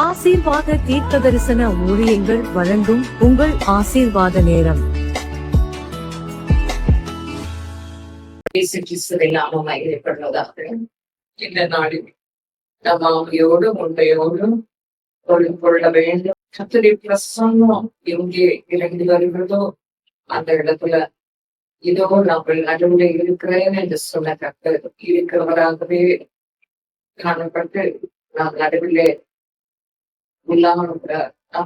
ஆசீர்வாத தீர்க்க தரிசன ஊழியங்கள் வழங்கும் உங்கள் ஆசீர்வாத நேரம். இந்த நாளில் நம் ஆவியோடும் உண்மையோடும் கொள்ள வேண்டும். கர்த்தருடைய பிரசன்னம் எங்கே இறங்கி வருகிறதோ அந்த இடத்துல இதோ நாங்கள் நடுவில் இருக்கிறேன் என்று சொன்ன கர்த்தர் இருக்கிறவராகவே காணப்பட்டு நாம் நடுவிலே இல்லாம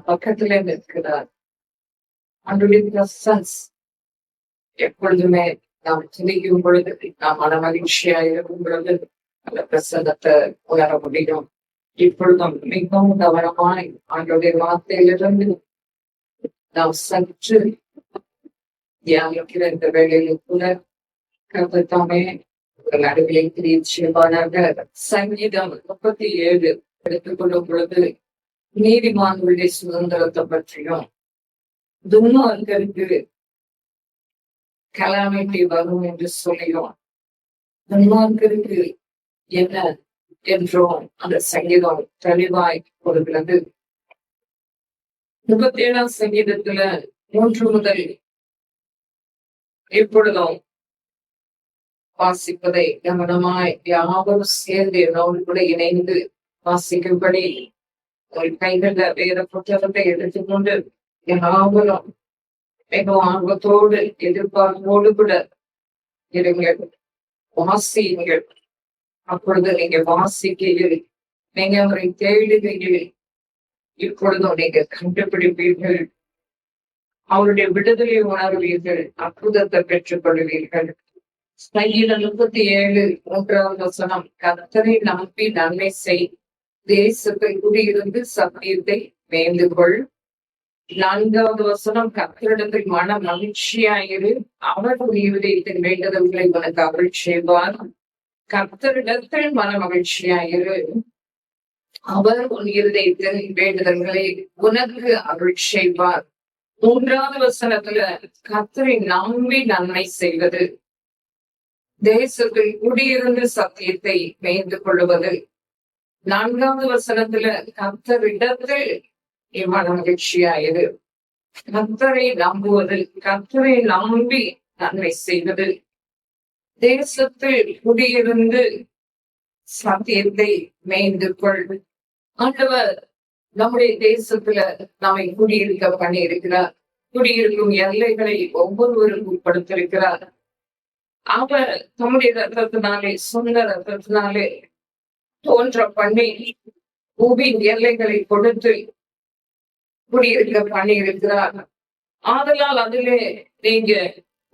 பக்கத்திலே நிற்கிறார். அவருடைய பிரசன்ஸ் எப்பொழுதுமே நாம் துணிக்கும் பொழுது, நாம் மன மகிழ்ச்சியா இருக்கும் பொழுது அந்த பிரசன்னத்தை உணர முடியும். இப்பொழுதும் மிகவும் கவனமாய் அவருடைய வார்த்தையிலிருந்து நாம் சற்று தியானிக்கிற இந்த வேளையில் கூட கர்த்தத்தாமே நடுவிலே கிரீச்சியமான சங்கீதம் 37 எடுத்துக்கொள்ளும் பொழுது நீதிமான்களுடைய சுதந்திரத்தை பற்றியும் துன்மார்க்கருக்கு கலாமிட்டி வரும் என்று சொல்லியும் துன்மார்க்கருக்கு என்ன என்றும் அந்த சங்கீதம் தெளிவாய் கொடுக்கிறது. 37ஆம் சங்கீதத்துல 3 முதல் எப்பொழுதும் வாசிப்பதை கவனமாய் யாவரும் சேர்ந்து என்னோடு கூட இணைந்து வாசிக்கும்படி ஒரு கைகள வேத புத்தகத்தை எடுத்துக்கொண்டு யாவரும் மிகவும் ஆர்வத்தோடு எதிர்பார்ப்போடு கூட இருங்கள், வாசியுங்கள். அப்பொழுது நீங்க வாசிக்கையில், நீங்க அவரை தேடுகையில் இப்பொழுதும் நீங்க கண்டுபிடிப்பீர்கள், அவருடைய விடுதலை உணர்வீர்கள், அற்புதத்தை பெற்றுக் கொள்வீர்கள். சங்கீதம் 37 வசனம், கர்த்தரை நம்பி நன்மை செய், தேசத்தை குடியிருந்து சத்தியத்தை மேய்ந்து கொள். 4வது வசனம், கர்த்தரிடத்தில் மன மகிழ்ச்சியாயிரு, அவர் உன் இருதயத்தின் வேண்டுதல்களை உனக்கு அருள் செய்வார். கர்த்தரிடத்தில் மன மகிழ்ச்சியாயிரு, அவர் உன் இருதயத்தின் வேண்டுதல்களை உனக்கு அருள் செய்வார். 3வது வசனத்துல கர்த்தரை நம்பி நன்மை செய்வது, தேசத்தில் குடியிருந்து சத்தியத்தை மேய்ந்து கொள்வது. 4வது வசனத்துல கர்த்தரிடத்தில் மன மகிழ்ச்சியாயது, கர்த்தரை நம்புவது, கர்த்தரை நம்பி நன்மை செய்வது, தேசத்தில் குடியிருந்து சத்தியத்தை மேய்ந்து கொள். ஆண்டவர் நம்முடைய தேசத்துல நம்மை குடியிருக்க பண்ணி இருக்கிறார். குடியிருக்கும் எல்லைகளை ஒவ்வொருவரும் உட்படுத்திருக்கிறார். அவர் தம்முடைய ரத்தத்தினாலே, சொந்த ரத்தத்தினாலே தோன்ற பண்ணி பூமியின் எல்லைகளை கொடுத்து குடியிருக்க பண்ணி இருக்கிறார். ஆதலால் அதிலே நீங்க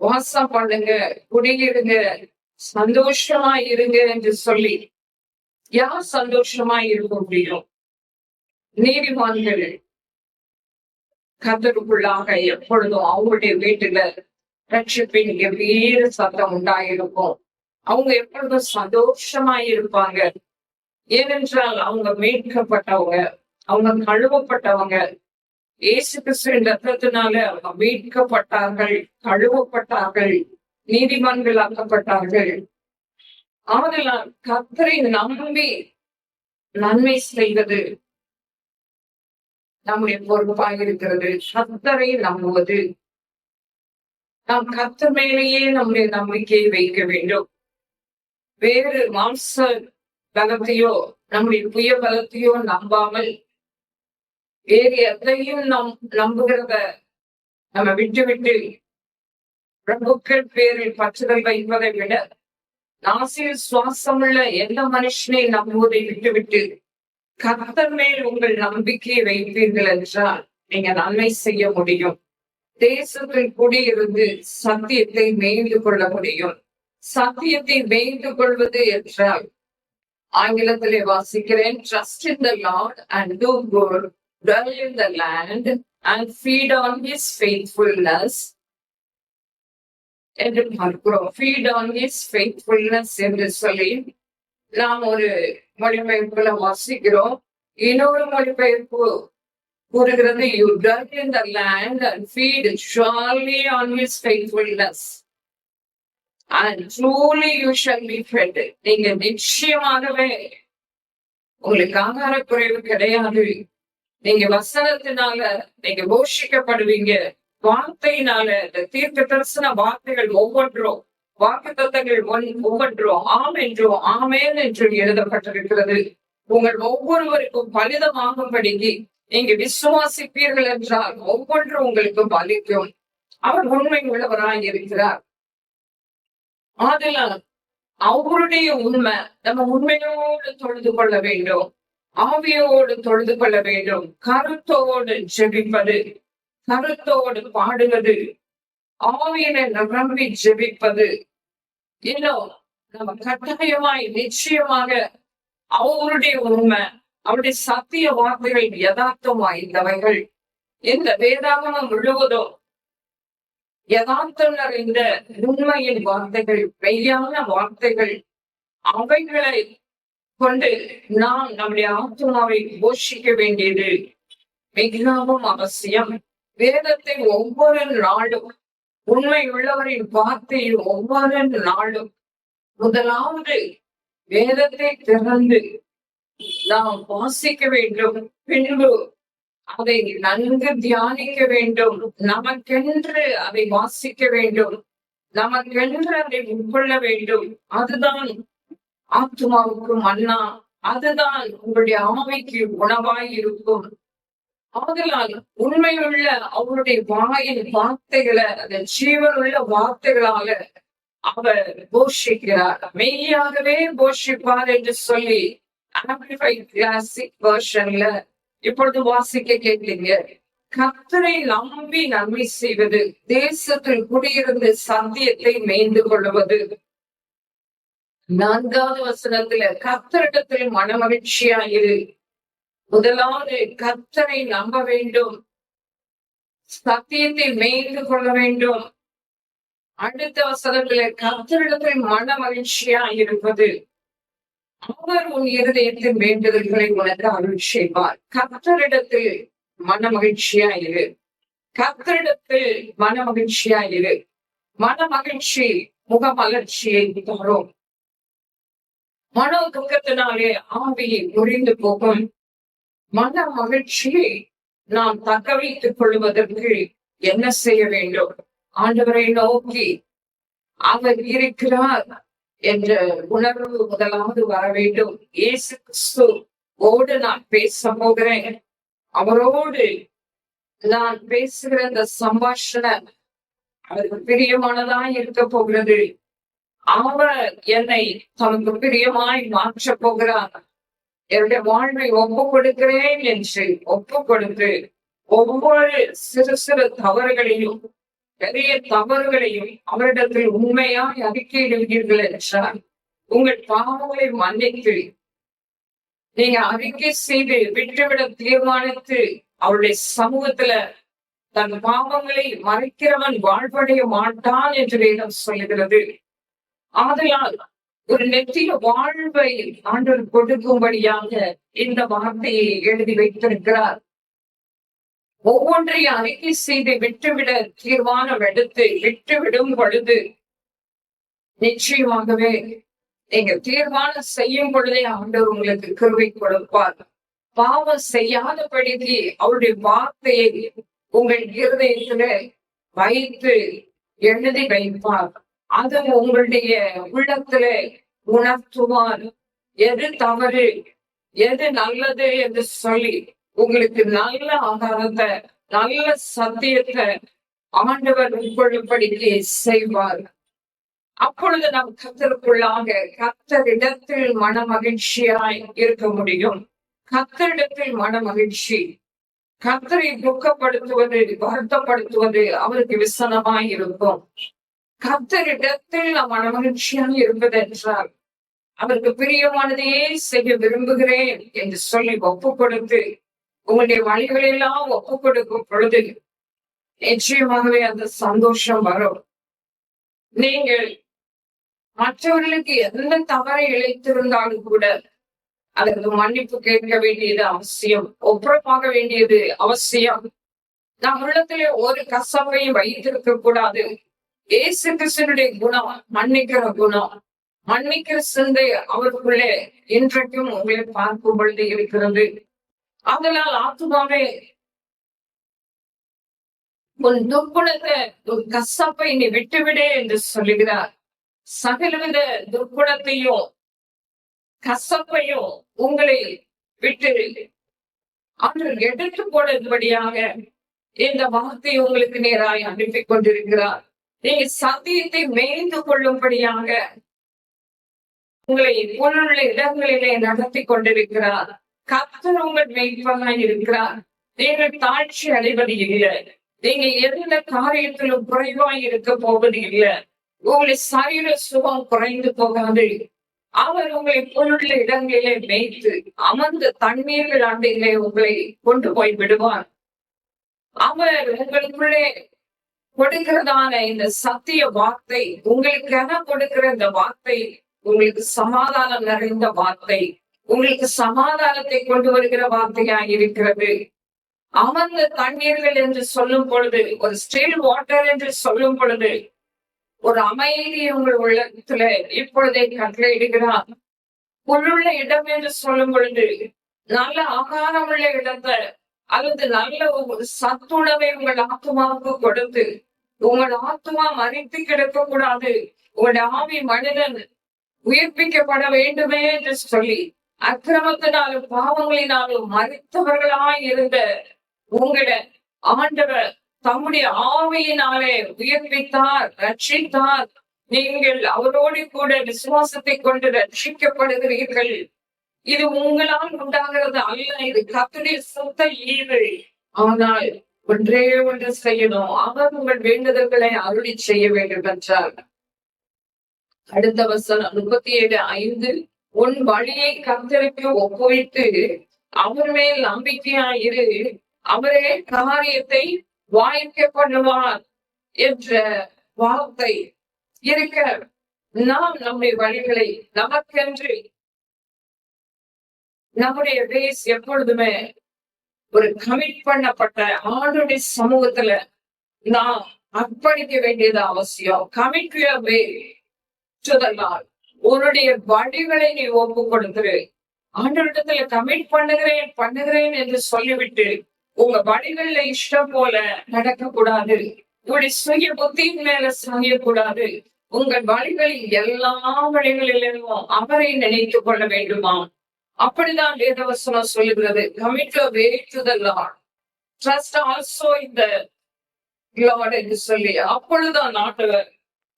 வாசம் பண்ணுங்க, குடியிருங்க, சந்தோஷமா இருங்க என்று சொல்லி யார் சந்தோஷமா இருக்க முடியும்? நீதிமான்கள் கர்த்தருக்குள்ளாக எப்பொழுதும் அவங்களுடைய வீட்டுல ரட்சிப்பின் எவ்வளவு சத்தம் உண்டாயிருக்கும். அவங்க எப்பொழுதும் சந்தோஷமா இருப்பாங்க. ஏனென்றால் அவங்க மீட்கப்பட்டவங்க, அவங்க கழுவப்பட்டவங்க. இயேசு கிறிஸ்துவின் ரத்தத்தினால அவங்க மீட்கப்பட்டார்கள், கழுவப்பட்டார்கள், நீதிமான்கள் ஆக்கப்பட்டார்கள். அவர்களால் கர்த்தரை நம்பி நன்மை செய்வது நம்முடைய பொறுப்பாக இருக்கிறது. கர்த்தரை நம்புவது, நாம் கர்த்தர் மேலேயே நம்முடைய நம்பிக்கையை வைக்க வேண்டும். வேறு மாம்ச பலத்தையோ நம்முடைய புய பலத்தையோ நம்பாமல் வேறு எதையும் நம்புகிறத நம்ம விட்டு பிரபுக்கள் பேரில் பற்றுதல் வைப்பதை விட நாசில் சுவாசமுள்ள எந்த மனுஷனை நம்புவதை விட்டுவிட்டு கர்த்தர் மேல் உங்கள் நம்பிக்கையை வைப்பீர்கள் என்றால் நீங்க நன்மை செய்ய முடியும். தேசத்தில் குடியிருந்து சத்தியத்தை மேய்ந்து கொள்ள முடியும். சத்தியத்தை மேய்ந்து கொள்வது என்றால் ஆங்கிலத்திலே வாசிக்கிறேன், trust in the Lord and do good, dwell in the land and feed on his faithfulness என்று பார்க்கிறோம். feed on his faithfulness என்று சொல்லி நாம் ஒரு மொழிபெயர்ப்புல வாசிக்கிறோம். இன்னொரு மொழிபெயர்ப்பு கூறுகிறது, you dwell in the land and feed surely on his faithfulness and truly you shall be fed. நீங்க நிச்சயமாகவே உங்களுக்கு ஆகார குறைவு கிடையாது. நீங்க வசனத்தினால நீங்க போஷிக்கப்படுவீங்க. வார்த்தையினால இந்த தீர்க்க தரிசன வார்த்தைகள் ஒவ்வொன்றும், வாக்குத்தத்தங்கள் ஒவ்வொன்றும் ஆம் என்றும் ஆமேன் என்றும் எழுதப்பட்டிருக்கிறது. உங்கள் ஒவ்வொருவருக்கும் பலிதமாகும்படிக்கு நீங்க விசுவாசிப்பீர்கள் என்றால் ஒவ்வொன்றும் உங்களுக்கு பலிக்கும். அவர் உண்மை உள்ளவராய் இருக்கிறார். ஆதலால் அவருடைய உண்மை நம்ம உண்மையோடு தொழுது கொள்ள வேண்டும், ஆவியோடு தொழுது கொள்ள வேண்டும். கருத்தோடு ஜெபிப்பது, கருத்தோடு பாடுவது, ஆவியினை நிரம்பி ஜெபிப்பது, இன்னும் நம்ம கட்டாயமாய் நிச்சயமாக அவருடைய உண்மை, அவருடைய சத்திய வார்த்தைகள் யதார்த்தம் வாய்ந்தவைகள். இந்த வேதாகமம் முழுவதும் யதார்த்தம் நிறைந்த உண்மையின் வார்த்தைகள், மெய்யான வார்த்தைகள். அவைகளை கொண்டு நாம் நம்முடைய ஆத்மாவை போஷிக்க வேண்டியது மிகவும் அவசியம். வேதத்தை ஒவ்வொரு நாளும், உண்மை உள்ளவரின் வார்த்தையில் ஒவ்வொரு நாளும் முதலாவது வேதத்தை திறந்து நாம் வாசிக்க வேண்டும். பின்பு அதை நன்கு தியானிக்க வேண்டும். நமக்கென்று அதை வாசிக்க வேண்டும், நமக்கென்று அதை உட்கொள்ள வேண்டும். அதுதான் ஆத்மாவுக்கு மன்னா, அதுதான் உங்களுடைய ஆவிக்கு உணவாய் இருக்கும். ஆதலால் உண்மையுள்ள அவருடைய வாயின் வார்த்தைகளை, அந்த ஜீவனுள்ள வார்த்தைகளால அவர் போஷிக்கிறார். மெய்யாகவே போஷிப்பார் என்று சொல்லி ஆம்பிளிஃபைட் கிளாசிக் வெர்ஷன்ல இப்பொழுது வாசிக்க கேட்டீங்க. கர்த்தரை நம்பி நன்மை செய்வது, தேசத்தில் குடியிருந்து சத்தியத்தை மேய்ந்து கொள்வது. 4வது வசனத்துல கர்த்தரிடத்தில் மனமகிழ்ச்சியாயிரு. முதலாவது கர்த்தரை நம்ப வேண்டும், சத்தியத்தை மேய்ந்து கொள்ள வேண்டும். அடுத்த வசனத்துல கர்த்தரிடத்தில் மனமகிழ்ச்சியா இருப்பது. அவர் உன் இருதயத்தின் வேண்டுதல்களை உனக்கு அருள் செய்வார். கர்த்தரிடத்தில் மனமகிழ்ச்சியா இரு, கர்த்தரிடத்தில் மனமகிழ்ச்சியா இரு. மனமகிழ்ச்சி முகமலர்ச்சியை தரும். மனோ துக்கத்தினாலே ஆவி முறிந்து போகும். மன மகிழ்ச்சியை நாம் தக்க வைத்துக் கொள்வதற்கு என்ன செய்ய வேண்டும்? ஆண்டவரை நோக்கி அவர் இருக்கிறார் என்ற உணர்வு முதலாவது வர வேண்டும். இயேசு கிறிஸ்துவோடு நான் பேச போகிறேன், அவரோடு நான் பேசுகிற இந்த சம்பாஷணம் அவருக்கு பிரியமானதாய் இருக்க போகிறது. அவர் என்னை தனக்கு பிரியமாய் மாற்ற போகிறார். என்னுடைய வாழ்வை ஒப்பு கொடுக்கிறேன் என்று ஒப்பு கொடுத்து ஒவ்வொரு சிறு சிறு தவறுகளையும் பெரிய தவறுகளையும் அவரிடத்தில் உண்மையாய் அறிக்கையிடுவீர்கள் என்றால் உங்கள் பாவங்களை மன்னித்து நீங்க அறிக்கை செய்து விட்டுவிட தீர்மானித்து அவருடைய சமூகத்துல தன் பாவங்களை மறைக்கிறவன் வாழ்வடைய மாட்டான் என்று வேதம் சொல்லுகிறது. ஆதலால் ஒரு நெத்திய வாழ்வை ஆண்டவர் கொடுக்கும்படியாக இந்த வார்த்தையை எழுதி வைத்திருக்கிறார். ஒவ்வொன்றையும் அறிக்கை செய்து விட்டுவிட தீர்மானம் எடுத்து விட்டுவிடும் பொழுது நிச்சயமாகவே நீங்க தீர்மானம் செய்யும் பொழுதே ஆண்டவர் உங்களுக்கு கிருபை கொடுப்பார். பாவம் செய்யாதபடிக்கு அவருடைய வார்த்தையை உங்கள் இருதயத்துல வைத்து எழுதி வைப்பார். அது உங்களுடைய உள்ளத்துல உணர்த்துவார். எது தவறு எது நல்லது என்று சொல்லி உங்களுக்கு நல்ல ஆதாரத்தை, நல்ல சத்தியத்தை ஆண்டவர் உட்கொள்ளும்படிக்கு செய்வார். அப்பொழுது நம் கர்த்தருக்குள்ளாக கர்த்தரிடத்தில் மன மகிழ்ச்சியாய் இருக்க முடியும். கர்த்தரிடத்தில் மன மகிழ்ச்சி, கர்த்தரை துக்கப்படுத்துவது, வருத்தப்படுத்துவது அவருக்கு விசனமாய் இருக்கும். கர்த்தரிடத்தில் நாம் மன மகிழ்ச்சியாக இருப்பது என்றால் அவருக்கு பிரியமானதையே செய்ய விரும்புகிறேன் என்று சொல்லி ஒப்பு கொடுத்து உங்களுடைய வழிகளெல்லாம் ஒப்பு கொடுக்கும் பொழுது நிச்சயமாகவே அந்த சந்தோஷம் வரும். நீங்கள் மற்றவர்களுக்கு எந்த தவறை இழைத்திருந்தாலும் கூட அதற்கு மன்னிப்பு கேட்க வேண்டியது அவசியம், ஒப்புரப்பாக வேண்டியது அவசியம். நம் உள்ளத்திலே ஒரு கசப்பையும் வைத்திருக்க கூடாது. இயேசு கிறிஸ்துவினுடைய குணம் மன்னிக்கிற குணம். மன்னிக்கிற சிந்தை அவருக்குள்ளே இன்றைக்கும் உங்களை பார்க்கும் பொழுது இருக்கிறது. அதனால் ஆத்துமாவே உன் துர்க்குணத்தை உன் கசப்பை நீ விட்டுவிடு என்று சொல்லுகிறார். சகலவித துர்க்குணத்தையும் கசப்பையும் உங்களை விட்டு அவர் எடுத்து போடும்படியாக இந்த வார்த்தை உங்களுக்கு நேராய் அனுப்பி கொண்டிருக்கிறார். நீங்க சத்தியத்தை மேய்ந்து கொள்ளும்படியாக உங்களை உள்ள இடங்களிலே நடத்தி கொண்டிருக்கிறார். கர்த்தர் உங்கள் மேய்ப்பனாய் இருக்கிறார். நீங்கள் தாழ்ச்சி அடைவது இல்லை. நீங்க எந்த காரியத்திலும் குறைவாய் இருக்க போவது இல்லை. உங்களை சரீர சுகம் குறைந்து போகாது. அவர் உங்களை பொருளுள்ள இடங்களிலே மேய்த்து அமர்ந்த தண்ணீர்கள் அண்டையிலே உங்களை கொண்டு போய் விடுவார். அவர் உங்களுக்குள்ளே கொடுக்கிறதான இந்த சத்திய வார்த்தை, உங்களுக்காக கொடுக்கிற இந்த வார்த்தை உங்களுக்கு சமாதானம் நிறைந்த வார்த்தை, உங்களுக்கு சமாதானத்தை கொண்டு வருகிற வார்த்தையாக இருக்கிறது. அமர்ந்த தண்ணீர்கள் என்று சொல்லும் பொழுது, ஒரு ஸ்டில் வாட்டர் என்று சொல்லும் பொழுது ஒரு அமைதி உங்கள் உள்ளத்துல இப்பொழுதே கட்டளையிடுகிறார். புல்லுள்ள இடம் என்று சொல்லும் பொழுது நல்ல ஆகாரம் உள்ள இடத்தை அல்லது நல்ல ஒரு சத்துணவை உங்கள் ஆத்மாவுக்கு கொடுத்து உங்கள் ஆத்மா மறித்து கிடக்க கூடாது, உங்களுடைய ஆவி மனிதன் உயிர்ப்பிக்கப்பட வேண்டுமே என்று சொல்லி அக்கிரமத்தினாலும் பாவங்களினாலும் மறித்தவர்களாய் இருந்த உங்களை ஆண்டவர் தம்முடைய ஆவியினாலே உயிர்ப்பித்தார், ரட்சித்தார். நீங்கள் அவரோடு கூட விசுவாசத்தை கொண்டு ரட்சிக்கப்படுகிறீர்கள். இது உங்களால் உண்டாகிறது அல்ல, இது கர்த்தருடைய சொந்த ஈவு. ஆனால் ஒன்றே ஒன்று செய்யணும், அவர் உங்கள் வேண்டுதல்களை அருளி செய்ய வேண்டும் என்றார். அடுத்த வசனம் 37:5, உன் வழியை கர்த்தருக்கு ஒப்புவித்து அவர் மேல் நம்பிக்கையாயிரு, அவரே காரியத்தை வாய்க்க பண்ணுவார் என்ற வார்த்தை இருக்க, நாம் நம்முடைய வழிகளை நமக்கென்று நம்முடைய வேஸ் எப்பொழுதுமே ஒரு கமிட் பண்ணப்பட்ட ஆண்டுடைய சமூகத்துல நாம் அர்ப்பணிக்க வேண்டியது அவசியம். Commit your way to the Lord. உன்னுடைய வழிகளை நீ ஒப்பு கொடுத்துரு. ஆண்டவரிடத்துல கமிட் பண்ணுகிறேன் என்று சொல்லிவிட்டு உங்க வழிகள்ல இஷ்டம் போல நடக்க கூடாது. உங்களுடைய சுய புத்தியின் மேல சாயக்கூடாது. உங்கள் வழிகளில் எல்லா வழிகளிலும் அவரை நினைத்துக் கொள்ள வேண்டுமா? அப்படிதான் வேதவசனம் சொல்லுகிறது. Commit your way to the Lord, trust also in the Lord என்று சொல்லி, அப்பொழுதுதான் ஆண்டவர்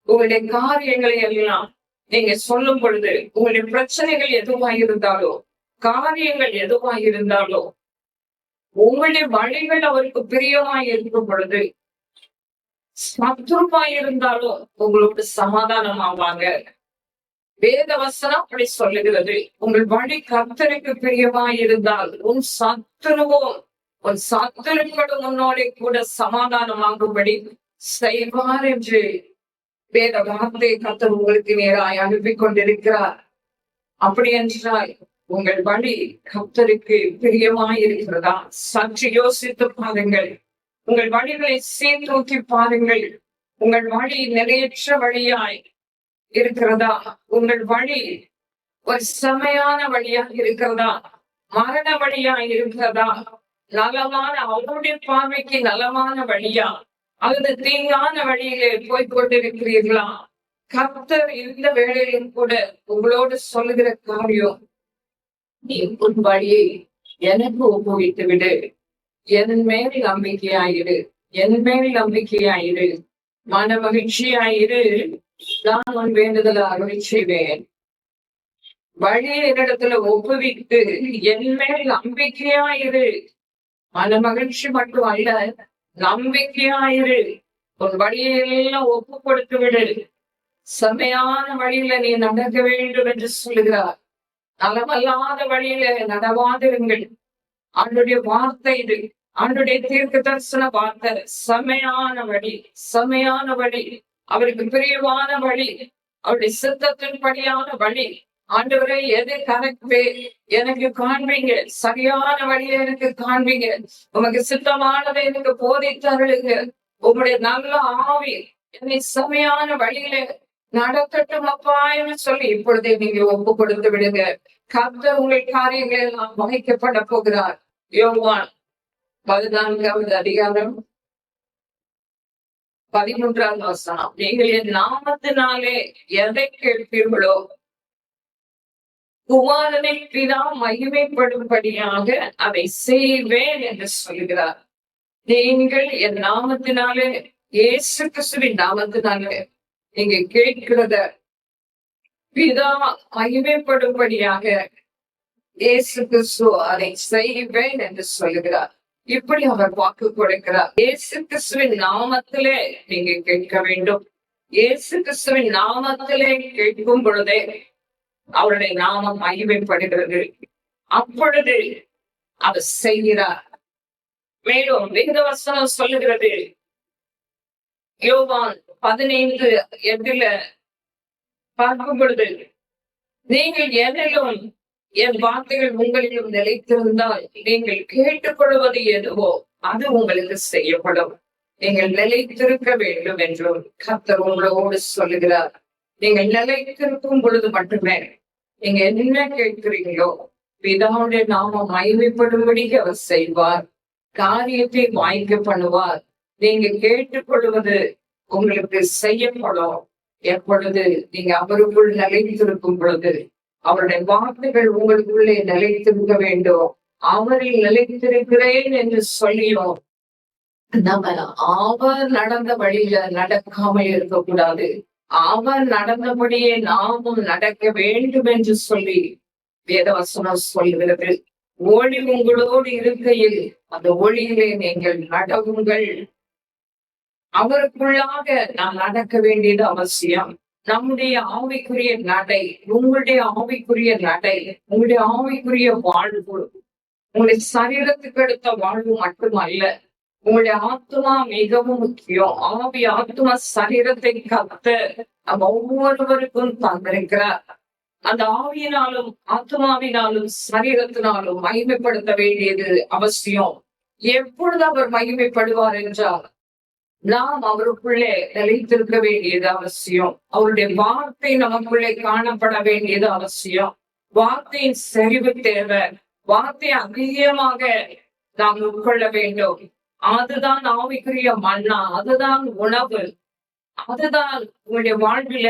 உங்களுடைய காரியங்களை எல்லாம் நீங்க சொல்லும் பொழுது, உங்களுடைய பிரச்சனைகள் எதுவாக இருந்தாலோ காரியங்கள் எதுவாக இருந்தாலோ உங்களுடைய வழிகள் அவருக்கு பிரியமாய் இருக்கும் பொழுது, சத்துருமாய் இருந்தாலும் உங்களோட சமாதானம் ஆவாங்க. வேதவசனம் அப்படி சொல்லுகிறது. உங்கள் வழி கர்த்தருக்கு பிரியமாய் இருந்தால் உன் சத்துருக்களும் உன்னோட கூட சமாதானமாகும்படி செய்வார் என்று வேத வார்த்தை கர்த்தர் உங்களுக்கு நேராய் அனுப்பி கொண்டிருக்கிறார். அப்படி என்றால் உங்கள் வழி கர்த்தருக்கு பிரியமாய் இருக்கிறதா? சற்று யோசித்து பாருங்கள். உங்கள் வழிகளை சீர்தூக்கி பாருங்கள். உங்கள் வழி நிறையற்ற வழியாய் இருக்கிறதா? உங்கள் வழி ஒரு செமையான வழியாக இருக்கிறதா? மரண வழியாய் இருக்கிறதா? நலமான, அவருடைய பார்வைக்கு நலமான வழியா அல்லது தீங்கான வழியிலே போய்கொண்டிருக்கிறீர்களா? கர்த்தர் இந்த வேளையிலும் கூட உங்களோடு சொல்லுகிற காரியம், நீ உன் வழியை எனக்கு ஒப்புவித்து விடு, என் மேல் நம்பிக்கையாயிரு, என் மேல் நம்பிக்கையாயிரு, மன மகிழ்ச்சியாயிரு, நான் உன் வேண்டுதலை அருளி செய்வேன். வழியை என்னிடத்துல ஒப்புவித்து என் மேல் நம்பிக்கையாயிரு, மன மகிழ்ச்சி மட்டும் அல்ல, நம்பிக்கையாயிரு. உன் வழியெல்லாம் ஒப்பு கொடுத்து விடு. செம்மையான வழியில நீ நடக்க வேண்டும் என்று சொல்லுகிறார். நலமல்லாத வழியில நடவாதிருங்கள். ஆண்டுடைய வார்த்தை இது, ஆண்டுடைய தீர்க்க தரிசன வார்த்தை. செம்மையான வழி, செம்மையான வழி, அவருக்கு பிரியமான வழி, அவருடைய சித்தத்தின்படியான வழி. ஆண்டவரே, எது கரெக்ட் எனக்கு காண்பீங்க, சரியான வழியை எனக்கு காண்பீங்க, உமக்கு சித்தமானதை எனக்கு போதித்தருளுங்க. உங்களுடைய நல்ல ஆவி என்னை செம்மையான வழியில நடக்கட்டும் அப்பா என்று சொல்லி இப்பொழுதே நீங்க ஒப்பு கொடுத்து விடுங்க. கர்த்தர் உங்கள் காரியங்கள் எல்லாம் வகைக்கப்பட போகிறார். யோவான் 14வது அதிகாரம் 13வது வசனம். நீங்கள் என் நாமத்தினாலே எதை கேட்பீர்களோ குமாரனை பிதா மகிமைப்படும்படியாக அதை செய்வேன் என்று சொல்கிறார். நீங்கள் என் நாமத்தினாலே, இயேசு கிறிஸ்துவின் நாமத்தினாலே நீங்க கேட்கிறத பிதா மகிமைப்படும்படியாக இயேசு கிறிஸ்து அதை செய்வேன் என்று சொல்லுகிறார். இப்படி அவர் வாக்கு கொடுக்கிறார். இயேசு கிறிஸ்துவின் நாமத்திலே நீங்க கேட்க வேண்டும். இயேசு கிறிஸ்துவின் நாமத்திலே கேட்கும் பொழுதே அவருடைய நாமம் மகிமைப்படுகிறது. அப்பொழுது அவர் செய்கிறார். மேலும் வேதவசனம் சொல்லுகிறது, யோவான் 15:8 பார்க்கும் பொழுது, நீங்கள் என்னிலும் என் வார்த்தைகள் உங்களிலும் நிலைத்திருந்தால் நீங்கள் கேட்டுக்கொள்வது எதுவோ அது உங்களுக்கு செய்யப்படும். நீங்கள் நிலைத்திருக்க வேண்டும் என்றும் கர்த்தர் உங்களோடு சொல்லுகிறார். நீங்கள் நிலைத்திருக்கும் பொழுது மட்டுமே நீங்க என்ன கேட்கிறீங்களோ பிதாவுடைய நாமம் மகிமைப்படும்படி அவர் செய்வார். காரியத்தை வாய்க்க பண்ணுவார். நீங்க கேட்டுக்கொள்வது உங்களுக்கு செய்யப்படும். எப்பொழுது நீங்க அவருக்குள் நிலைத்திருக்கும் பொழுது, அவருடைய வார்த்தைகள் உங்களுக்குள்ளே நிலைத்திருக்க வேண்டும். அவரில் நிலைத்திருக்கிறேன் என்று சொல்லியும் நம்ம அவர் நடந்த வழியில நடக்காமல் இருக்கக்கூடாது. அவர் நடந்தபடியே நாமும் நடக்க வேண்டும் என்று சொல்லி வேதவசனம் சொல்கிறது. ஒளி உங்களோடு இருக்கையில் அந்த ஒளியிலே நீங்கள் நடவுங்கள். அவருக்குள்ளாக நாம் நடக்க வேண்டியது அவசியம். நம்முடைய ஆவிக்குரிய நடை, உங்களுடைய ஆவிக்குரிய நடை, உங்களுடைய ஆவிக்குரிய வாழ்வு உங்களுடைய சரீரத்துக்கு எடுத்த வாழ்வு மட்டுமல்ல, உங்களுடைய ஆத்மா மிகவும் முக்கியம். ஆவி ஆத்மா சரீரத்தை கத்த நம்ம ஒவ்வொருவருக்கும் தந்திருக்கிறார். அந்த ஆவியினாலும் ஆத்மாவினாலும் சரீரத்தினாலும் மகிமைப்படுத்த வேண்டியது அவசியம். எப்பொழுது அவர் மகிமைப்படுவார் என்றால் நாம் அவருக்குள்ளே நிலைத்திருக்க வேண்டியது அவசியம். அவருடைய வார்த்தை நமக்குள்ளே காணப்பட வேண்டியது அவசியம். வார்த்தையின் செறிவு தேவை. வார்த்தை அதிகமாக நாம் உட்கொள்ள வேண்டும். அதுதான் ஆவிக்குரிய மன்னா, அதுதான் உணவு, அதுதான் உங்களுடைய வாழ்வில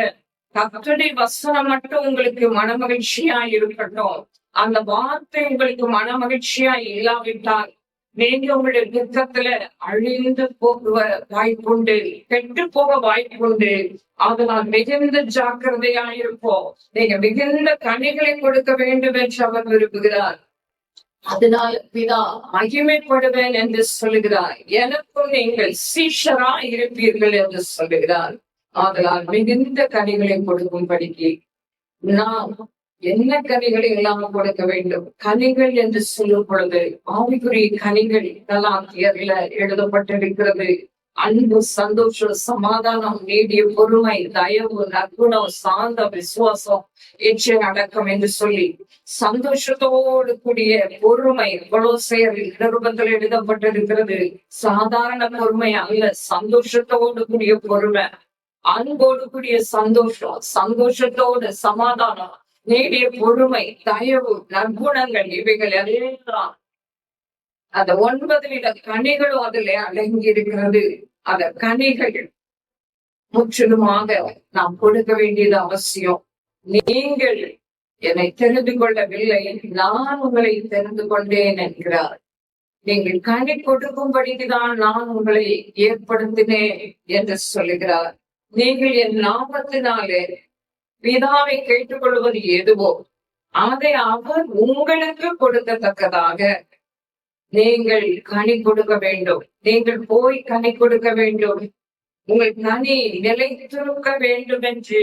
கர்த்தருடைய வசனம் மட்டும் உங்களுக்கு மனமகிழ்ச்சியா இருக்கட்டும். அந்த வார்த்தை உங்களுக்கு மனமகிழ்ச்சியா இல்லாவிட்டால் நீங்க உங்களுடைய துக்கத்துல அழிந்து போக வாய்ப்புண்டு, கெட்டு போக வாய்ப்புண்டு. அதனால் மிகுந்த ஜாக்கிரதையா இருப்போம். நீங்க மிகுந்த கனிகளை கொடுக்க வேண்டும் என்று அவர் விரும்புகிறார். அதனால் பிதா மகிமைப்படுவேன் என்று சொல்லுகிறார். எனக்கும் நீங்கள் சீஷரா இருப்பீர்கள் என்று சொல்லுகிறார். அதனால் மிகுந்த கனிகளை கொடுக்கும்படிக்கு நாம் என்ன கனிகளை இல்லாம கொடுக்க வேண்டும்? கனிகள் என்று சொல்லும் பொழுது ஆவிக்குரிய கனிகள் கலாத்தியர்ல எழுதப்பட்டிருக்கிறது. அன்பு, சந்தோஷம், சமாதானம், நீடிய பொறுமை, தயவு, நற்குணம், சாந்தம், விசுவாசம், இச்சை அடக்கம் என்று சொல்லி சந்தோஷத்தோடு கூடிய பொறுமை கொலோசையர் நிருபத்தில் எழுதப்பட்டிருக்கிறது. சாதாரண பொறுமை அல்ல, சந்தோஷத்தோடு கூடிய பொறுமை, அன்போடு கூடிய சந்தோஷம், சந்தோஷத்தோடு சமாதானம், நீடிய பொறுமை, தயவு, நற்குணங்கள், இவைகள் எல்லாம் அந்த 9 வித கனிகளும் அதுல அடங்கி இருக்கிறது. அந்த கனிகள் முற்றிலுமாக நாம் கொடுக்க வேண்டியது அவசியம். நீங்கள் என்னை தெரிந்து கொள்ளவில்லை, நான் உங்களை தெரிந்து கொண்டேன் என்கிறார். நீங்கள் கனி கொடுக்கும்படிதான் நான் உங்களை ஏற்படுத்தினேன் என்று சொல்லுகிறார். நீங்கள் என் நாமத்தினாலே பிதாவை கேட்டுக்கொள்வது எதுவோ அதை அவர் உங்களுக்கு கொடுக்கத்தக்கதாக நீங்கள் கனி கொடுக்க வேண்டும். நீங்கள் போய் கனி கொடுக்க வேண்டும். உங்கள் கனி நிலைத்திருக்க வேண்டும் என்று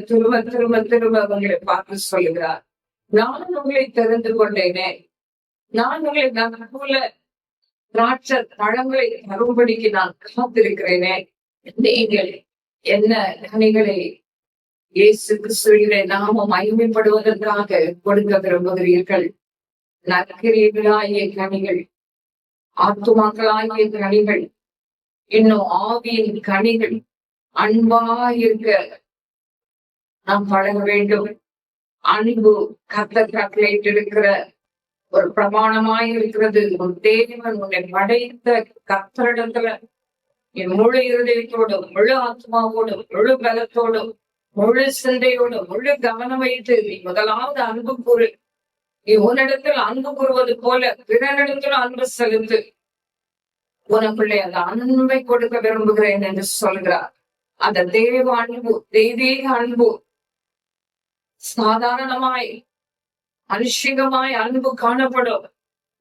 திரும்ப திரும்ப திரும்ப உங்களை பார்த்து சொல்லுகிறார். நான் உங்களை தெரிந்து கொண்டேனே, நான் உங்களை நல்ல திராட்சை பழங்களை தரும்படிக்கு நான் காத்திருக்கிறேனே. நீங்கள் என்ன கனிகளை இயேசு கிறிஸ்துவினுடைய நாமம் மகிமைப்படுவதற்காக கொடுக்க விரும்புகிறீர்கள்? நற்கிரியர்களாகிய கனிகள், ஆத்துமாக்களாகிய கனிகள், இன்னும் ஆவியின் கனிகள், அன்பா இருக்க நாம் பழக வேண்டும். அன்பு கர்த்தர் கட்டளையிட்டு இருக்கிற ஒரு பிரமாணமாய் இருக்கிறது. உன் தேவன் உன்னை படைத்த கர்த்தரிடத்துல என் முழு இருதயத்தோடும், முழு ஆத்மாவோடும், முழு பலத்தோடும், முழு சிந்தையோடும், முழு கவனம் வைத்து நீ முதலாவது அன்பு கூறு. நீ உன்னிடத்தில் அன்பு கூறுவது போல பிறனிடத்தில் அன்பு செலுத்து. உனக்குள்ளே அந்த அன்பை கொடுக்க விரும்புகிறேன் என்று சொல்கிறார். அந்த தேவ அன்பு, தெய்வீக அன்பு சாதாரணமாய் அனுஷிகமாய் அன்பு காணப்படும்.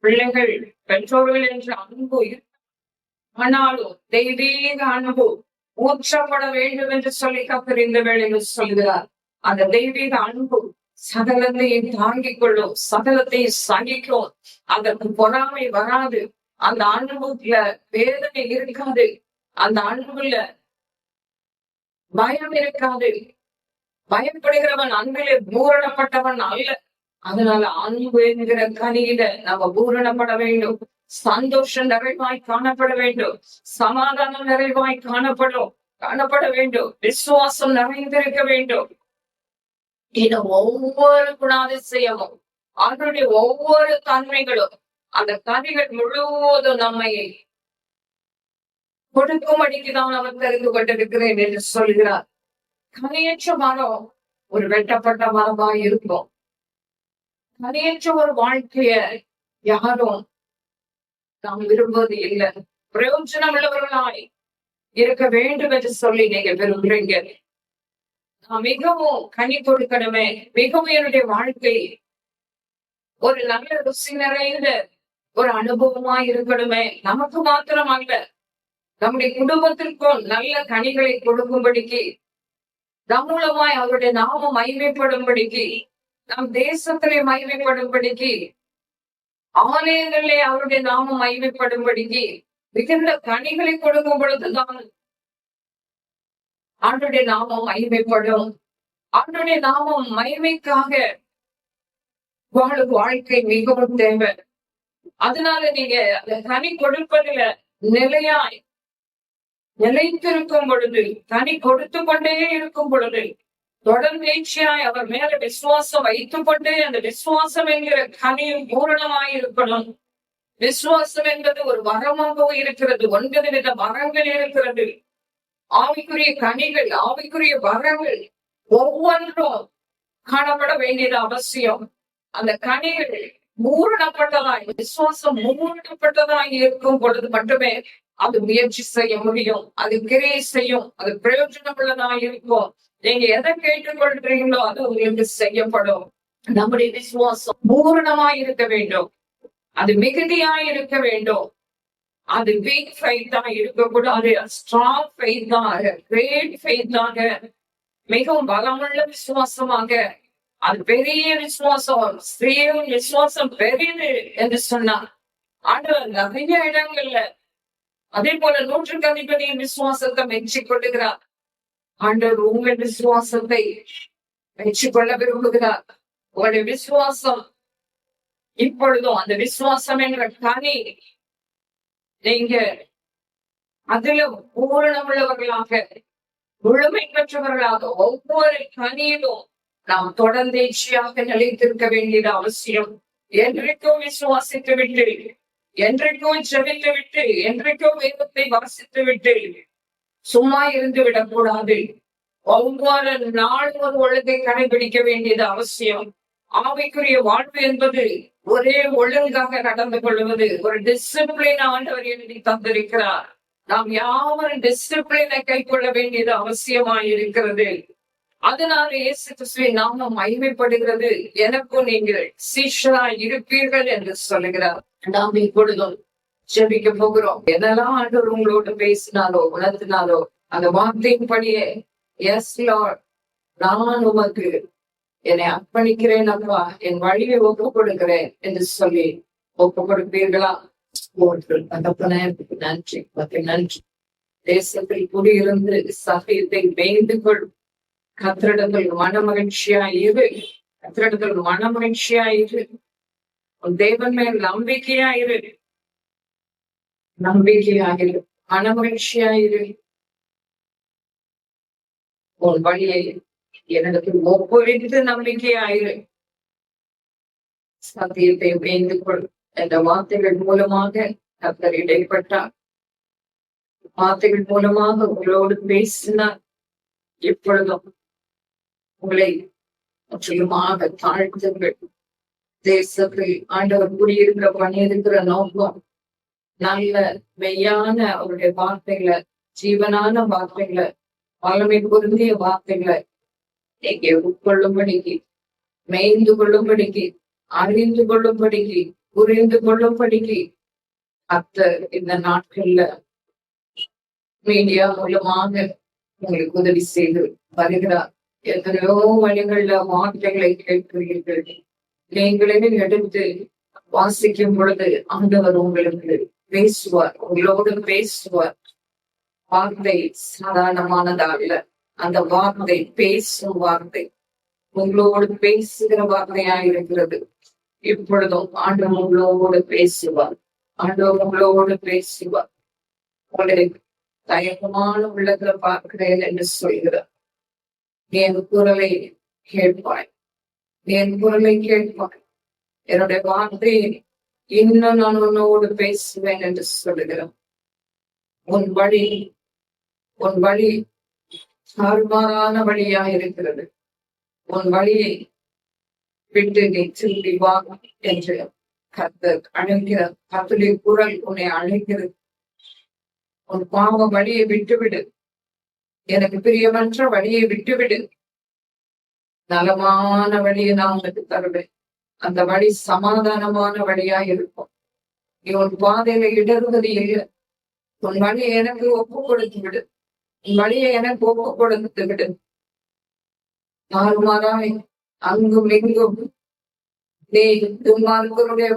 பிள்ளைகள் பெற்றோர்கள் என்ற அன்பு, ஆனாலும் தெய்வீக அன்பு ஊற்றப்பட வேண்டும் என்று சொல்லி கர்த்தர் இந்த வேளையில் சொல்கிறார். அந்த தெய்வீக அன்பு சகலத்தையும் தாங்கிக் கொள்ளும், சகலத்தையும் சகிக்கும். அதற்கு பொறாமை வராது. அந்த அன்புல வேதனை இருக்காது. அந்த அன்புல பயம் இருக்காது. பயப்படுகிறவன் அன்பிலே பூரணப்பட்டவன் அல்ல. அதனால அன்பு என்கிற கனியில நம்ம பூரணப்பட வேண்டும். சந்தோஷம் நிறைவாய் காணப்பட வேண்டும். சமாதானம் நிறைவாய் காணப்பட வேண்டும். விசுவாசம் நிறைந்திருக்க வேண்டும். இன்னும் ஒவ்வொரு குணாதிசயமும் அவருடைய ஒவ்வொரு தன்மைகளும் அந்த கனிகள் முழுவதும் நம்மை கொடுக்கும்படிக்குதான் அவர் தெரிந்து கொண்டிருக்கிறேன் என்று சொல்கிறார். கனியற்ற மரம் ஒரு வெட்டப்பட்ட மரமாய் இருக்கும். கனியற்ற ஒரு வாழ்க்கைய யாரும் நாம் விரும்புவது இல்லை. பிரயோஜனம் உள்ளவர்களாய் இருக்க வேண்டும் என்று சொல்லி நீங்க விரும்புறீங்க. நான் மிகவும் கனி கொடுக்கணுமே, மிகவும் என்னுடைய வாழ்க்கை ஒரு நல்ல ருசி நிறைந்த ஒரு அனுபவமா இருக்கணுமே. நமக்கு மாத்திரம் அல்ல, நம்முடைய குடும்பத்திற்கும் நல்ல கனிகளை கொடுக்கும்படிக்கு, நம் மூலமாய் அவருடைய நாமம் மகிமைப்படும்படிக்கு, நம் தேசத்திலே மகிமைப்படும்படிக்கு, ஆலயங்களிலே அவருடைய நாமம் மகிமைப்படும்படிக்கு மிகுந்த கனிகளை கொடுக்கும் பொழுதுதான் ஆண்டுடைய நாமம் மகிமைப்படும். ஆண்டுடைய நாமம் மகிமைக்காக வாழும் வாழ்க்கை மிகவும் தேவை. அதனால நீங்க அந்த கனி கொடுப்பதில நிலையாய் நிலைத்திருக்கும் பொழுது, கனி கொடுத்து கொண்டே இருக்கும் பொழுது, தொடர்ந்தேச்சியாய் அவர் மேல விசுவாசம் வைத்துக் கொண்டே அந்த விசுவாசம் என்கிற கனியும் பூரணமாய் இருக்கணும். விசுவாசம் என்பது ஒரு வரமாகவும் இருக்கிறது. 9 வித வரங்கள் இருக்கிறது. ஆவிக்குரிய கனிகள், ஆவிக்குரிய வரங்கள் ஒவ்வொன்றும் காணப்பட வேண்டியது அவசியம். அந்த கனிகள் பூரணப்பட்டதாய், விசுவாசம் பூரணப்பட்டதாய் இருக்கும் பொழுது மட்டுமே அது முயற்சி செய்ய முடியும், அது கிரியை செய்யும், அது பிரயோஜனம் உள்ளதாய் இருக்கும். நீங்க எதை கேட்டுக்கொள்றீங்களோ அது உங்களுக்கு செய்யப்படும். நம்முடைய விசுவாசம் பூரணமாய் இருக்க வேண்டும். அது மிகுதியாய் இருக்க வேண்டும். அது வீக் ஃபெய்த்தா இருக்கக்கூடாது. ஸ்ட்ராங் ஃபெய்த்தாக, கிரேட் ஃபெய்த்தாக, மிகவும் பலமுள்ள விசுவாசமாக, அது பெரிய விசுவாசம். ஸ்திரீயின் விசுவாசம் பெரியது என்று சொன்னார் ஆண்டவர் நிறைய இடங்கள்ல. அதே போல 100க்கு அதிபதியின் விசுவாசத்தை மெச்சிக் கொள்ளுகிறார். ஆண்டவர் உங்கள் விசுவாசத்தை மெச்சிக்கொள்ள விரும்புகிறார். உங்களுடைய விசுவாசம் இப்பொழுதும் அந்த விசுவாசம் என்ற கனி நீங்க அதுல பூரணமுள்ளவர்களாக, முழுமை பெற்றவர்களாக ஒவ்வொரு கனியிலும் நாம் தொடர்ந்தேச்சியாக நிலைத்திருக்க வேண்டியது அவசியம். என்றைக்கும் விசுவாசித்து விட்டு, என்றைக்கும் ஜெபித்து விட்டு, என்றைக்கும் வேதத்தை வாசித்து விட்டு சும்மா இருந்து விடக்கூடாது. ஒவ்வொரு நாளும் ஒரு ஒழுங்கை கடைபிடிக்க வேண்டியது அவசியம். ஆவிக்குரிய வாழ்வு என்பது ஒரே ஒழுங்காக நடந்து கொள்வது, ஒரு டிசிப்ளின் ஆண்டவர் எழுதி தந்திருக்கிறார். நாம் யாவரும் டிசிப்ளினை கை கொள்ள வேண்டியது அவசியமாயிருக்கிறது. அதனால இயேசு கிறிஸ்துவின் நாமம் மகிமைப்படுகிறது. எனக்கும் நீங்கள் சீஷரா இருப்பீர்கள் என்று சொல்லுகிறார். நாம் இப்பொழுதும் ஜெபிக்க போகிறோம். என்னெல்லாம் ஆண்டவர் உங்களோட பேசினாலோ உணர்த்தினாலோ அந்த வார்த்தையின்படியே, எஸ் லார்ட், நான் உமக்கு என்னை அர்ப்பணிக்கிறேன் அப்பா, என் வழியை ஒப்பு கொடுக்கிறேன் என்று சொல்லி ஒப்பு கொடுப்பீர்களா? நன்றி, நன்றி. தேசத்தில் குடியிருந்து சத்தியத்தை மேய்ந்து கொள். கத்திரிடத்தில் மனமகிழ்ச்சியாயிரு, கத்திரிடத்தில் மனமகிழ்ச்சியாயிரு. உன் தேவன் மேல் நம்பிக்கையாயிரு, நம்பிக்கையாயிரு, மனமகிழ்ச்சியாயிரு. உன் வழியை எனக்கு ஒப்புவித்து நம்பிக்கையாயிரு. சத்தியத்தை வேந்து கொள் என்ற வார்த்தைகள் மூலமாக கர்த்தர் இடைப்பட்டார். வார்த்தைகள் மூலமாக உங்களோடு பேசினார். இப்பொழுதும் உங்களை முற்றிலுமாக தாழ்த்துங்கள். தேசத்தில் ஆண்டவர் குடியிருக்கிற பணியிருக்கிற நோக்கம் நல்ல மெய்யான அவருடைய வார்த்தைகளை, ஜீவனான வார்த்தைகளை, வல்லமை பொருந்திய வார்த்தைகளை நீங்க உட்கொள்ளும்படிக்கு, மேய்ந்து கொள்ளும்படிக்கு, அறிந்து கொள்ளும்படிக்கு, புரிந்து கொள்ளும்படிக்கு கர்த்தர் இந்த நாட்கள்ல மீடியா மூலமாக உங்களுக்கு உதவி செய்து வருகிறார். எத்தனையோ வழிகள்ல வார்த்தைகளை கேட்கிறீர்கள். நீங்களே எடுத்து வாசிக்கும் பொழுது ஆண்டவர் உங்களுக்கு பேசுவார், உங்களோடு பேசுவார். வார்த்தை சாதாரணமானதல்ல. அந்த வார்த்தை பேசும் வார்த்தை, உங்களோடு பேசுகிற வார்த்தையா இருக்கிறது. இப்பொழுதும் ஆண்டவர் உங்களோடு பேசுவார். ஆண்டவர் உங்களோடு பேசுவார். உங்களை தயக்கமான உள்ளத்துல பார்க்கிறேன் என்று சொல்கிறார். நீ என் குரலை கேட்பாய், நீ என் குரலை கேட்பாய், என்னுடைய வார்த்தையை இன்னும் நான் உன்னோடு பேசுவேன் என்று சொல்லுகிறேன். உன் வழி தாறுமாறான வழியா இருக்கிறது. உன் வழியை விட்டு நீ திரும்பி வா என்று கர்த்தர் அழைக்கிறார். கர்த்தருடைய குரல் உன்னை அழைக்கிறது. உன் பாவ வழியை விட்டுவிடு, எனக்கு பிரியமற்ற வழியை விட்டுவிடு, நலமான வழியை நான் உனக்கு தருவேன். அந்த வழி சமாதானமான வழியா இருக்கும். நீ உன் பாதையில இடறுவது இல்லை. உன் வழியை எனக்கு ஒப்பு கொடுத்து விடு, உன் வழியை எனக்கு ஒப்பு கொடுத்து விடு. தாறுமாறாய் அங்கும் இங்கும் நீ துன்மார்க்கருடைய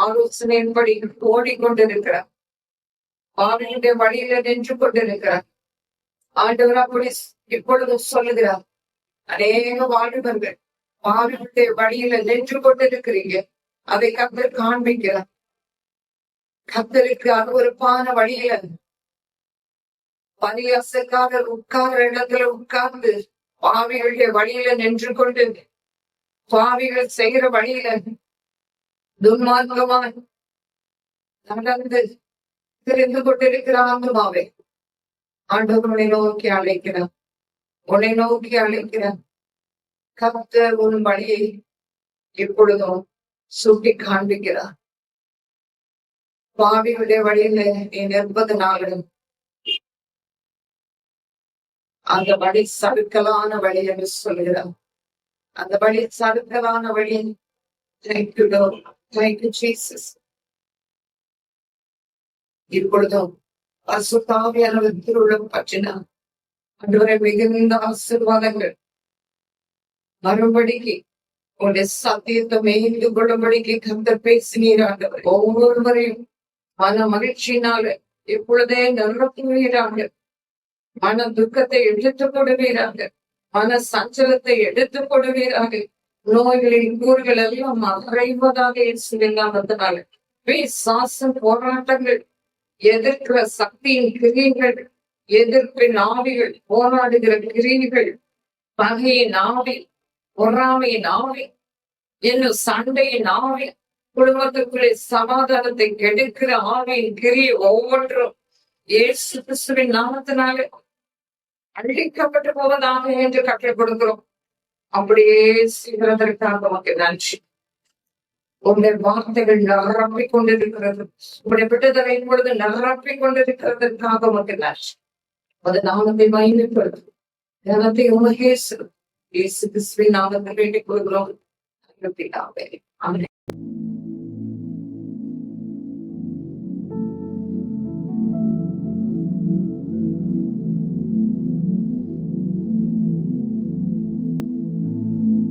ஆலோசனையின்படி ஓடிக்கொண்டிருக்கிறார். பாவியுடைய வழியில நின்று கொண்டிருக்கிறார். ஆண்டவர் அப்படி இப்பொழுது சொல்லுகிறார். அநேக வாலிபர்கள் பாவியுடைய வழியில நின்று கொண்டிருக்கிறீங்க. அதை கர்த்தர் காண்பிக்கிறார். கர்த்தருக்கு அருவருப்பான வழியில பரியாசக்காரர் உட்கார்ற இடத்துல உட்கார்ந்து பாவிகளுடைய வழியில நின்று கொண்டு பாவிகள் செய்கிற வழியில துன்மார்க்கமாய் நடந்து தெரிந்து கொண்டிருக்கிற ஆத்மாவே ஆண்டவர் உன்னை நோக்கி அழைக்கிறார். உன்னை நோக்கி அழைக்கிறார். கர்த்தர் உன் வழியை இப்பொழுதும் சுட்டி காண்பிக்கிறார். பாவிகளுடைய வழியில நீ நிற்பதனால அந்த வழி சறுக்கலான வழி என்று சொல்கிறார். அந்த வழி சறுக்கலான வழி. Thank you, Lord. Thank you, Jesus. இப்பொழுதும் பரிசுத்தாவியானவர் திருவுள்ளம் பற்றினார். ஆண்டவரே, மிகுந்த ஆசீர்வாதங்கள் மறுபடிக்கு உங்களுடைய சத்தியத்தை மேய்ந்து கொள்ளும்படிக்கு கர்த்தர் பேசினீர். ஆண்டவர் ஒவ்வொருவரையும் மன மகிழ்ச்சியினால இப்பொழுதே நிரப்புவீராக. மன துக்கத்தை எடுத்துக் கொடுவீராக. மன சஞ்சலத்தை எடுத்துக் கொடுவீராக. நோய்களின் கூறுகள் எல்லாம் மறைவதாக இயேசுவினால சாசன் போராட்டங்கள், எதிர்க்கிற சக்தியின் கிரியைகள், எதிர்ப்பின் ஆவிகள், போராடுகிற கிரியைகள், பகையின் ஆவி, பொறாமையின் ஆவி, இன்னும் சண்டையின் ஆவி, குடும்பத்துக்குள்ளே சமாதானத்தை கெடுக்கிற ஆவியின் கிரியை ஒவ்வொன்றும் இயேசு கிறிஸ்துவின் நாமத்தினாலே அழிக்கப்பட்டு போவதாக என்று கற்றுக் கொடுக்கிறோம். அப்படியே செய்வதற்காக நமக்கு நன்றி. உங்களுடைய வார்த்தைகள் நிரப்பிக் கொண்டிருக்கிறது. உங்களுடைய விடுதலையின் பொழுது நிரப்பிக் கொண்டிருக்கிறதற்காக உமக்கு நன்றி. அது நாமத்தை மகிமைப்படுத்தும். தினத்தை உமகே இயேசு கிறிஸ்துவின் நாமத்தை வேண்டிக் கொள்கிறோம். ஆமென்.